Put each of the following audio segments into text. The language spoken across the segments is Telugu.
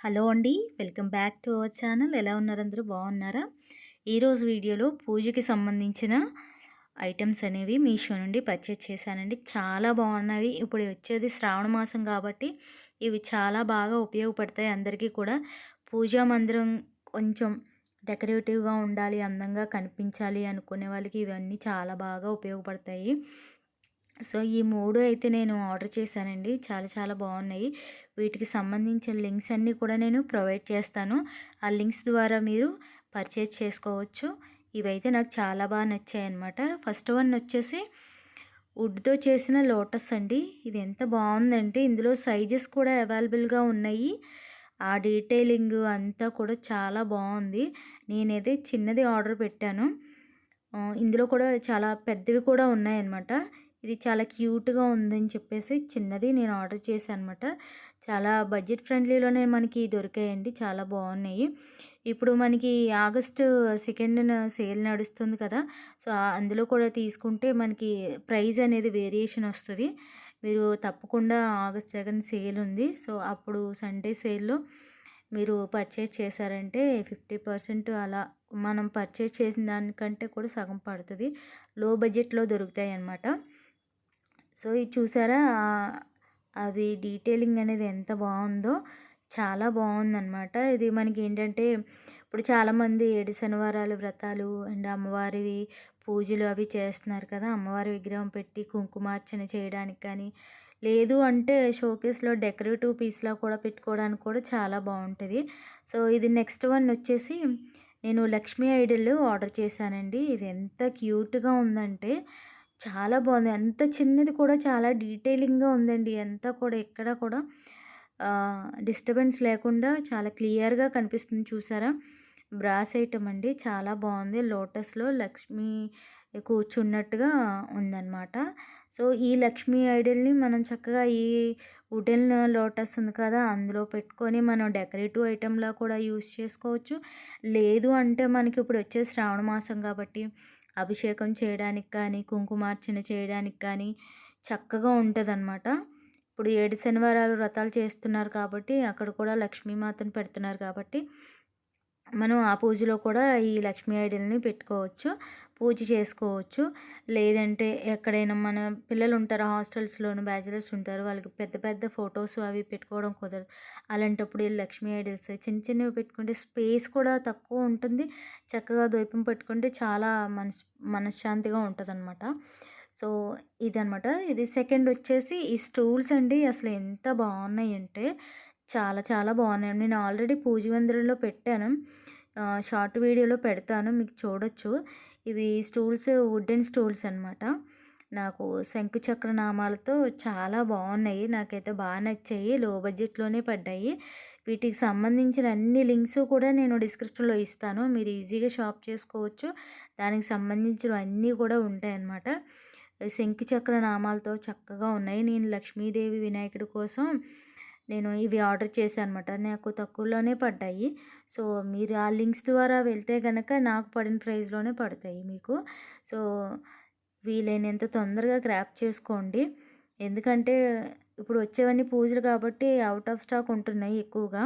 హలో అండి. Welcome back to our channel. ఎలా ఉన్నారు అందరూ? బాగున్నారా? ఈరోజు వీడియోలో పూజకి సంబంధించిన ఐటమ్స్ అనేవి మీషో నుండి పర్చేజ్ చేశానండి. చాలా బాగున్నవి. ఇప్పుడు వచ్చేది శ్రావణ మాసం కాబట్టి ఇవి చాలా బాగా ఉపయోగపడతాయి అందరికీ కూడా. పూజా మందిరం కొంచెం డెకరేటివ్గా ఉండాలి, అందంగా కనిపించాలి అనుకునే వాళ్ళకి ఇవన్నీ చాలా బాగా ఉపయోగపడతాయి. సో ఈ 3 అయితే నేను ఆర్డర్ చేశానండి. చాలా చాలా బాగున్నాయి. వీటికి సంబంధించిన లింక్స్ అన్నీ కూడా నేను ప్రొవైడ్ చేస్తాను. ఆ లింక్స్ ద్వారా మీరు పర్చేజ్ చేసుకోవచ్చు. ఇవైతే నాకు చాలా బాగా నచ్చాయన్నమాట. ఫస్ట్ వన్ వచ్చేసి వుడ్తో చేసిన లోటస్ అండి. ఇది ఎంత బాగుందంటే ఇందులో సైజెస్ కూడా అవైలబుల్గా ఉన్నాయి. ఆ డీటెయిలింగ్ అంతా కూడా చాలా బాగుంది. నేనైతే చిన్నది ఆర్డర్ పెట్టాను. ఇందులో కూడా చాలా పెద్దవి కూడా ఉన్నాయన్నమాట. ఇది చాలా క్యూట్‌గా ఉందని చెప్పేసి చిన్నది నేను ఆర్డర్ చేశాను అనమాట. చాలా బడ్జెట్ ఫ్రెండ్లీలోనే మనకి దొరికాయండి. చాలా బాగున్నాయి. ఇప్పుడు మనకి ఆగస్టు 2న సేల్ నడుస్తుంది కదా! సో అందులో కూడా తీసుకుంటే మనకి ప్రైస్ అనేది వేరియేషన్ వస్తది. మీరు తప్పకుండా ఆగస్ట్ 2 సేల్ ఉంది. సో అప్పుడు సండే సేల్‌లో మీరు పర్చేజ్ చేశారంటే 50% అలా మనం పర్చేజ్ చేసిన దానికంటే కూడా సగం పడుతుంది. లో బడ్జెట్‌లో దొరుకుతాయన్నమాట. సో ఇది చూసారా? అది డీటెయిలింగ్ అనేది ఎంత బాగుందో. చాలా బాగుందన్నమాట. ఇది మనకి ఏంటంటే ఇప్పుడు చాలామంది 7 శనివారాలు వ్రతాలు అండ్ అమ్మవారివి పూజలు అవి చేస్తున్నారు కదా! అమ్మవారి విగ్రహం పెట్టి కుంకుమార్చన చేయడానికి కానీ, లేదు అంటే షోకేస్‌లో డెకరేటివ్ పీస్‌లా కూడా పెట్టుకోవడానికి కూడా చాలా బాగుంటుంది. సో ఇది నెక్స్ట్ వన్ వచ్చేసి నేను లక్ష్మీ ఐడల్ ఆర్డర్ చేశానండి. ఇది ఎంత క్యూట్‌గా ఉందంటే చాలా బాగుంది. అంత చిన్నది కూడా చాలా డీటెయిలింగ్‌గా ఉందండి. అంతా కూడా ఎక్కడ కూడా డిస్టర్బెన్స్ లేకుండా చాలా క్లియర్‌గా కనిపిస్తుంది చూసారా? బ్రాస్ ఐటమ్ అండి. చాలా బాగుంది. లోటస్‌లో లక్ష్మి కూర్చున్నట్టుగా ఉందన్నమాట. సో ఈ లక్ష్మీ ఐడల్‌ని మనం చక్కగా ఈ వుడెన్ లోటస్ ఉంది కదా! అందులో పెట్టుకొని మనం డెకరేటివ్ ఐటెమ్‌లా కూడా యూజ్ చేసుకోవచ్చు. లేదు అంటే మనకి ఇప్పుడు వచ్చే శ్రావణ మాసం కాబట్టి అభిషేకం చేయడానికి కానీ, కుంకుమార్చన చేయడానికి కానీ చక్కగా ఉంటదనమాట. ఇప్పుడు 7 శనివారాలు వ్రతాలు చేస్తున్నారు కాబట్టి అక్కడ కూడా లక్ష్మీమాతను పెడుతున్నారు కాబట్టి మనం ఆ పూజలో కూడా ఈ లక్ష్మీ ఐడల్‌ని పెట్టుకోవచ్చు. పూజ చేసుకోవచ్చు. లేదంటే ఎక్కడైనా మన పిల్లలు ఉంటారు హాస్టల్స్‌లోను బ్యాచిలర్స్ ఉంటారు. వాళ్ళకి పెద్ద పెద్ద ఫోటోస్ అవి పెట్టుకోవడం కుదరదు. అలాంటప్పుడు ఈ లక్ష్మీ ఐడల్స్ చిన్న చిన్నవి పెట్టుకుంటే స్పేస్ కూడా తక్కువ ఉంటుంది. చక్కగా దీపం పెట్టుకుంటే చాలా మనశ్శాంతిగా ఉంటదనమాట. సో ఇదనమాట. ఇది సెకండ్ వచ్చేసి ఈ స్టూల్స్ అండి. అసలు ఎంత బాగున్నాయంటే చాలా చాలా బాగున్నాయండి. నేను ఆల్రెడీ పూజ మందిరంలో పెట్టాను. షార్ట్ వీడియోలో పెడతాను మీకు చూడొచ్చు. ఇవి స్టూల్స్ వుడెన్ స్టూల్స్ అనమాట. నాకు శంకు చక్ర నామాలతో చాలా బాగున్నాయి. నాకైతే బాగా నచ్చాయి. లో బడ్జెట్లోనే పడ్డాయి. వీటికి సంబంధించిన అన్ని లింక్స్ కూడా నేను డిస్క్రిప్షన్లో ఇస్తాను. మీరు ఈజీగా షాప్ చేసుకోవచ్చు. దానికి సంబంధించినవి అన్నీ కూడా ఉంటాయన్నమాట. శంకు చక్ర నామాలతో చక్కగా ఉన్నాయి. నేను లక్ష్మీదేవి వినాయకుడి కోసం నేను ఇవి ఆర్డర్ చేశాను అనమాట. నాకు తక్కువలోనే పడ్డాయి. సో మీరు ఆ లింక్స్ ద్వారా వెళ్తే గనక నాకు పడిన ప్రైస్‌లోనే పడతాయి మీకు. సో వీలైనంత తొందరగా గ్రాబ్ చేసుకోండి. ఎందుకంటే ఇప్పుడు వచ్చేవన్నీ పూజలు కాబట్టి ఔట్ ఆఫ్ స్టాక్ ఉంటున్నాయి ఎక్కువగా.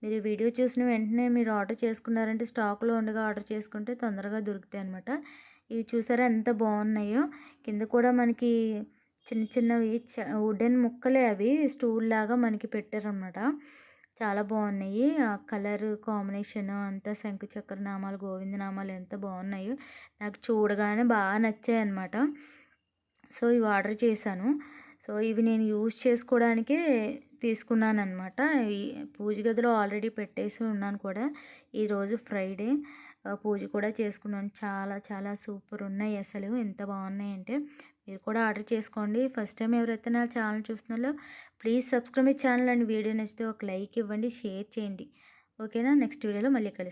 మీరు వీడియో చూసిన వెంటనే మీరు ఆర్డర్ చేసుకున్నారంటే స్టాక్‌లో ఉండగా ఆర్డర్ చేసుకుంటే తొందరగా దొరుకుతాయి అనమాట. ఇవి చూసారా ఎంత బాగున్నాయో. కింద కూడా మనకి చిన్న చిన్నవి వుడెన్ ముక్కలే అవి స్టూల్ లాగా మనకి పెట్టారనమాట. చాలా బాగున్నాయి. ఆ కలర్ కాంబినేషన్ అంతా శంకు చక్ర నామాలు, గోవింద నామాలు ఎంత బాగున్నాయో. నాకు చూడగానే బాగా నచ్చాయన్నమాట. సో ఇవి ఆర్డర్ చేశాను. సో ఇవి నేను యూజ్ చేసుకోవడానికే తీసుకున్నానన్నమాట. ఈ పూజ గదిలో ఆల్రెడీ పెట్టేసి ఉన్నాను కూడా. ఈరోజు ఫ్రైడే పూజ కూడా చేసుకున్నాను. చాలా చాలా సూపర్ ఉన్నాయి అసలు. ఎంత బాగున్నాయంటే మీరు కూడా ఆర్డర్ చేసుకోండి. ఫస్ట్ టైం ఎవరైతే నా ఛానల్ చూస్తున్నారో please subscribe my channel and video నచ్చితే ఒక లైక్ ఇవ్వండి, షేర్ చేయండి. ఓకేనా? నెక్స్ట్ వీడియోలో మళ్ళీ కలుస్తాను.